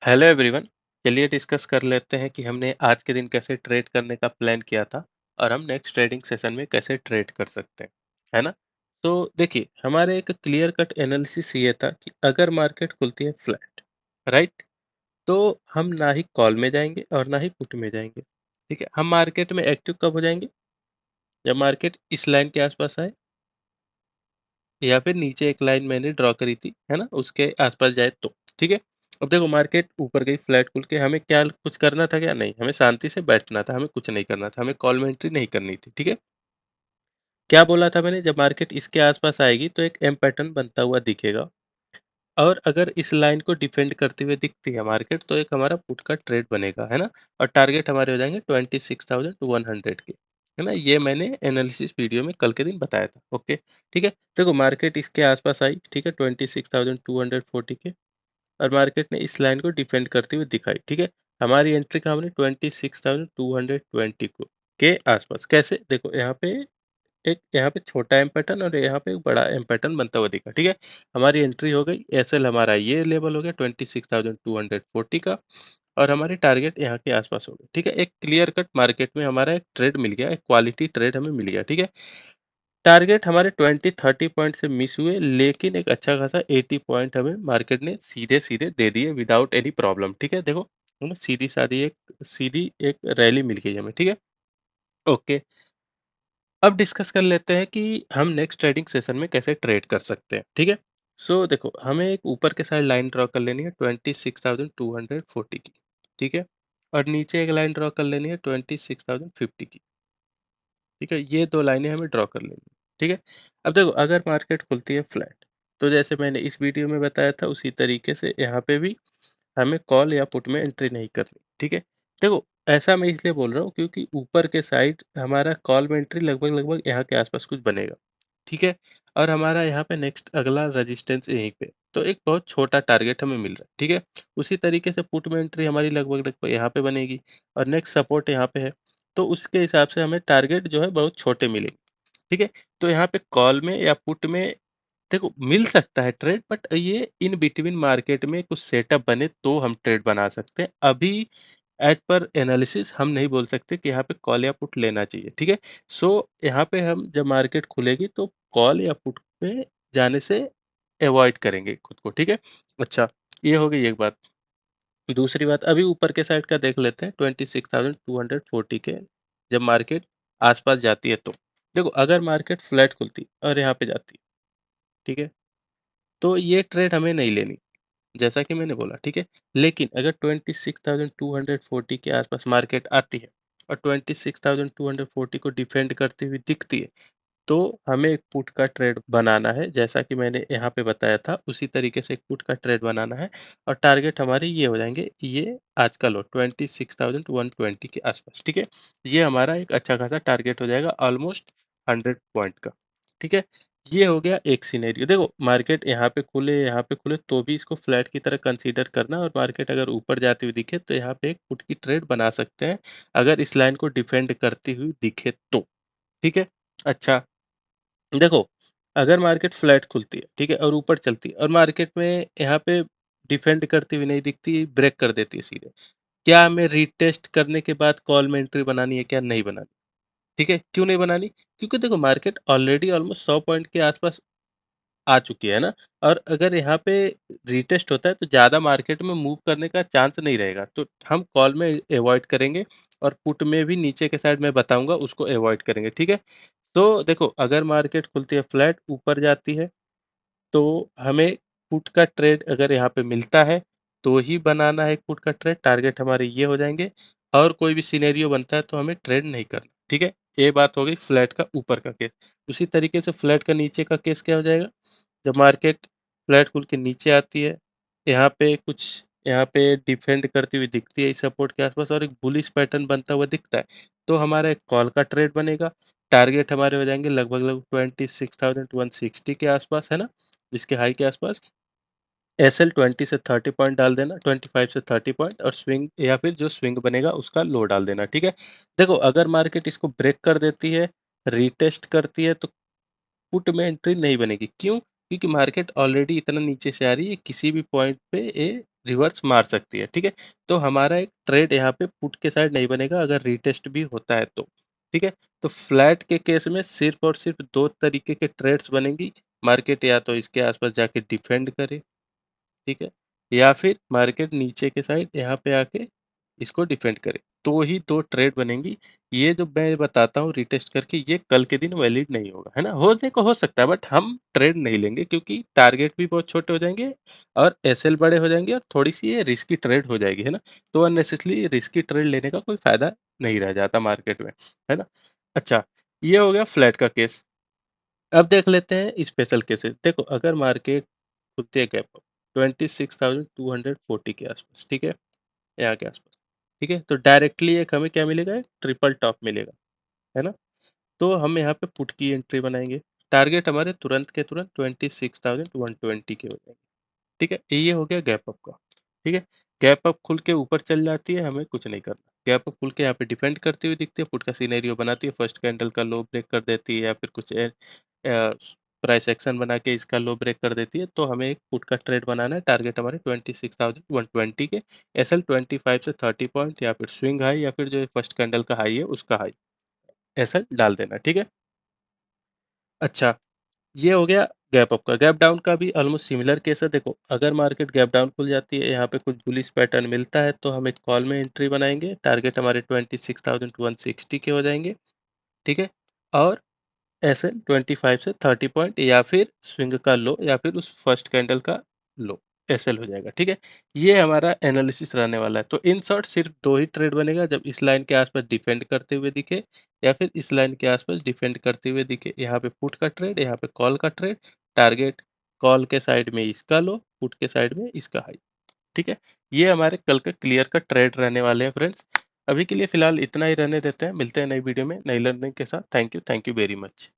Hello everyone. चलिए discuss कर लेते हैं कि हमने आज के दिन कैसे ट्रेड करने का प्लान किया था और हम नेक्स्ट ट्रेडिंग सेशन में कैसे ट्रेड कर सकते हैं, है ना? तो देखिए, हमारे एक क्लियर कट एनालिसिस ये था कि अगर मार्केट खुलती है फ्लैट, राइट? तो हम ना ही कॉल में जाएंगे और ना ही पुट में जाएंगे। ठीक है, हम मार्केट में एक्टिव कब हो जाएंगे? जब मार्केट इस लाइन के आसपास आए या फिर नीचे एक लाइन मैंने ड्रॉ करी थी, है ना? उसके आसपास जाए तो, ठीक है? अब देखो, मार्केट ऊपर गई फ्लैट खुल के, हमें क्या कुछ करना था क्या? नहीं, हमें शांति से बैठना था, हमें कुछ नहीं करना था, हमें कॉल में एंट्री नहीं करनी थी, ठीक है? क्या बोला था मैंने? जब मार्केट इसके आसपास आएगी तो एक एम पैटर्न बनता हुआ दिखेगा और अगर इस लाइन को डिफेंड करते हुए दिखती है मार्केट तो एक हमारा पुट का ट्रेड बनेगा, है ना? और टारगेट हमारे हो जाएंगे 26,100 के, है ना? ये मैंने एनालिसिस वीडियो में कल के दिन बताया था। ओके, ठीक है। देखो, मार्केट इसके आसपास आई, ठीक है, 26,240 के, और मार्केट ने इस लाइन को डिफेंड करते हुए दिखाई, ठीक है। हमारी एंट्री का हमने 26,220 को के आसपास। कैसे? देखो, यहाँ पे छोटा एम पैटर्न और यहाँ पे एक बड़ा एम पैटर्न बनता हुआ दिखा, ठीक है। हमारी एंट्री हो गई, एसएल हमारा ये लेवल हो गया 26,240 का, और हमारे टारगेट यहाँ के आसपास हो गए, ठीक है। एक क्लियर कट मार्केट में हमारा एक ट्रेड मिल गया, एक क्वालिटी ट्रेड हमें मिल गया, ठीक है। टारगेट हमारे 20-30 पॉइंट से मिस हुए, लेकिन एक अच्छा खासा 80 पॉइंट हमें मार्केट ने सीधे सीधे दे दिए विदाउट एनी प्रॉब्लम, ठीक है। देखो, हमें सीधी एक रैली मिल गई हमें, ठीक है। ओके, अब डिस्कस कर लेते हैं कि हम नेक्स्ट ट्रेडिंग सेशन में कैसे ट्रेड कर सकते हैं, ठीक है। सो देखो, हमें एक ऊपर के साइड लाइन ड्रॉ कर लेनी है 26,240 की, ठीक है। और नीचे एक लाइन ड्रॉ कर लेनी है 26,050 की, ठीक है। ये दो लाइनें हमें ड्रॉ कर लेनी है, ठीक है। अब देखो, अगर मार्केट खुलती है फ्लैट तो जैसे मैंने इस वीडियो में बताया था उसी तरीके से यहाँ पे भी हमें कॉल या पुट में एंट्री नहीं करनी, ठीक है। देखो, ऐसा मैं इसलिए बोल रहा हूँ क्योंकि ऊपर के साइड हमारा कॉल में एंट्री लगभग लगभग यहाँ के आसपास कुछ बनेगा, ठीक है। और हमारा यहाँ पे नेक्स्ट अगला रेजिस्टेंस यहीं पे, तो एक बहुत छोटा टारगेट हमें मिल रहा है, ठीक है। उसी तरीके से पुट में एंट्री हमारी लगभग लगभग यहाँ पे बनेगी और नेक्स्ट सपोर्ट यहाँ पे है, तो उसके हिसाब से हमें टारगेट जो है बहुत छोटे मिलेंगे, ठीक है। तो यहाँ पे कॉल में या पुट में देखो मिल सकता है ट्रेड, बट ये इन बिटवीन मार्केट में कुछ सेटअप बने तो हम ट्रेड बना सकते हैं। अभी एज पर एनालिसिस हम नहीं बोल सकते कि यहाँ पे कॉल या पुट लेना चाहिए, ठीक है। सो यहाँ पे हम जब मार्केट खुलेगी तो कॉल या पुट पे जाने से अवॉइड करेंगे खुद को, ठीक है। अच्छा, ये हो गई एक बात। दूसरी बात, अभी ऊपर के साइड का देख लेते हैं 26,240 के, जब मार्केट आसपास जाती है तो देखो, अगर मार्केट फ्लैट खुलती और यहाँ पे जाती, ठीक है, तो ये ट्रेड हमें नहीं लेनी, जैसा कि मैंने बोला, ठीक है। लेकिन अगर 26,240 के आसपास मार्केट आती है और 26,240 को डिफेंड करती हुई दिखती है, तो हमें एक पुट का ट्रेड बनाना है, जैसा कि मैंने यहाँ पे बताया था उसी तरीके से एक पुट का ट्रेड बनाना है। और टारगेट हमारे ये हो जाएंगे, ये आज का लो 26,120 के आसपास, ठीक है। ये हमारा एक अच्छा खासा टारगेट हो जाएगा, ऑलमोस्ट 100 पॉइंट का, ठीक है। ये हो गया एक सिनेरियो। देखो, मार्केट यहाँ पे खुले तो भी इसको फ्लैट की तरह कंसीडर करना, और मार्केट अगर ऊपर जाती हुई दिखे तो यहाँ पे एक पुट की ट्रेड बना सकते हैं, अगर इस लाइन को डिफेंड करती हुई दिखे तो, ठीक है। अच्छा, देखो, अगर मार्केट फ्लैट खुलती है, ठीक है, और ऊपर चलती है और मार्केट में यहाँ पे डिफेंड करती हुई नहीं दिखती, ब्रेक कर देती है सीधे, क्या हमें रीटेस्ट करने के बाद कॉल में एंट्री बनानी है क्या? नहीं बनानी, ठीक है। क्यों नहीं बनानी? क्योंकि देखो, मार्केट ऑलरेडी ऑलमोस्ट 100 पॉइंट के आसपास आ चुकी है ना, और अगर यहाँ पे रीटेस्ट होता है तो ज़्यादा मार्केट में मूव करने का चांस नहीं रहेगा, तो हम कॉल में अवॉइड करेंगे और पुट में भी नीचे के साइड मैं बताऊंगा उसको अवॉइड करेंगे, ठीक है। तो देखो, अगर मार्केट खुलती है फ्लैट ऊपर जाती है तो हमें पुट का ट्रेड अगर यहाँ पे मिलता है तो ही बनाना है, पुट का ट्रेड टारगेट हमारे ये हो जाएंगे, और कोई भी सिनेरियो बनता है तो हमें ट्रेड नहीं करना, ठीक है। ये बात हो गई फ्लैट का ऊपर का केस। उसी तरीके से फ्लैट का नीचे का केस क्या हो जाएगा? जब मार्केट फ्लैट खुल के नीचे आती है, यहाँ पे कुछ यहाँ पे डिफेंड करती हुई दिखती है इस सपोर्ट के आसपास और एक बुलिश पैटर्न बनता हुआ दिखता है, तो हमारा एक कॉल का ट्रेड बनेगा। टारगेट हमारे हो जाएंगे लगभग लगभग 26,160 के आसपास, है ना, इसके हाई के आसपास। एसएल 20 से 30 पॉइंट डाल देना, 25 से 30 पॉइंट, और स्विंग या फिर जो स्विंग बनेगा उसका लो डाल देना, ठीक है। देखो, अगर मार्केट इसको ब्रेक कर देती है, रीटेस्ट करती है, तो पुट में एंट्री नहीं बनेगी। क्यों? क्योंकि मार्केट ऑलरेडी इतना नीचे से आ रही है, किसी भी पॉइंट पे ये रिवर्स मार सकती है, ठीक है? तो हमारा एक ट्रेड यहाँ पे पुट के साइड नहीं बनेगा अगर रीटेस्ट भी होता है तो, ठीक है? तो फ्लैट के केस में सिर्फ और सिर्फ 2 तरीके के ट्रेड्स बनेंगी, मार्केट या तो इसके आसपास जाके डिफेंड करे, ठीक है? या फिर मार्केट नीचे के साइड यहाँ पे आके इसको डिफेंड करे, तो ही 2 ट्रेड बनेंगी। ये जो मैं बताता हूँ रिटेस्ट करके, ये कल के दिन वैलिड नहीं होगा, है ना? होने को हो सकता है बट हम ट्रेड नहीं लेंगे क्योंकि टारगेट भी बहुत छोटे हो जाएंगे और एसएल बड़े हो जाएंगे और थोड़ी-सी ये रिस्की ट्रेड हो जाएगी, है ना? तो अननेसेसरी रिस्की ट्रेड लेने का कोई फायदा नहीं रह जाता मार्केट में, है ना? अच्छा, ये हो गया फ्लैट का केस। अब देख लेते हैं स्पेशल केसेस। देखो अगर मार्केट खुलती है गैप अप 26,240 के आसपास, ठीक है? यहाँ के आसपास, ठीक है? तो डायरेक्टली एक हमें क्या मिलेगा? एक ट्रिपल टॉप मिलेगा, है ना? तो हम यहाँ पे पुट की एंट्री बनाएंगे। टारगेट हमारे तुरंत के तुरंत 26,120 के हो जाएंगे, ठीक है? ये हो गया गैप अप का, ठीक है? गैप अप खुल के ऊपर चल जाती है, हमें कुछ नहीं करना। गैप अप खुल के यहाँ पे डिफेंड करती हुई दिखती है, पुट का सिनेरियो बनाती है, फर्स्ट कैंडल का लो ब्रेक कर देती है या फिर कुछ प्राइस एक्शन बना के इसका लो ब्रेक कर देती है, तो हमें एक पुट का ट्रेड बनाना है। टारगेट हमारे 26,120 के, एसएल 25 से 30 पॉइंट या फिर स्विंग हाई या फिर जो फर्स्ट कैंडल का हाई है उसका हाई एसएल डाल देना, ठीक है? अच्छा, ये हो गया गैप अप का। गैप डाउन का भी ऑलमोस्ट सिमिलर केस है। देखो अगर मार्केट गैप डाउन खुल जाती है, यहाँ पे कुछ बुलिश पैटर्न मिलता है तो हम एक कॉल में एंट्री बनाएंगे। टारगेट हमारे 26,160 के हो जाएंगे, ठीक है? और ऐसे 25 से 30 पॉइंट या फिर स्विंग का लो या फिर उस फर्स्ट कैंडल का लो एसएल हो जाएगा, ठीक है? ये हमारा एनालिसिस रहने वाला है। तो इन शॉर्ट सिर्फ 2 ही ट्रेड बनेगा, जब इस लाइन के आसपास डिफेंड करते हुए दिखे या फिर इस लाइन के आसपास डिफेंड करते हुए दिखे। यहाँ पे पुट का ट्रेड, यहाँ पे कॉल का ट्रेड। टारगेट कॉल के साइड में इसका लो, पुट के साइड में इसका हाई, ठीक है? ये हमारे कल का क्लियर का ट्रेड रहने वाले हैं फ्रेंड्स। अभी के लिए फिलहाल इतना ही रहने देते हैं। मिलते हैं नई वीडियो में नई लर्निंग के साथ। Thank you very much.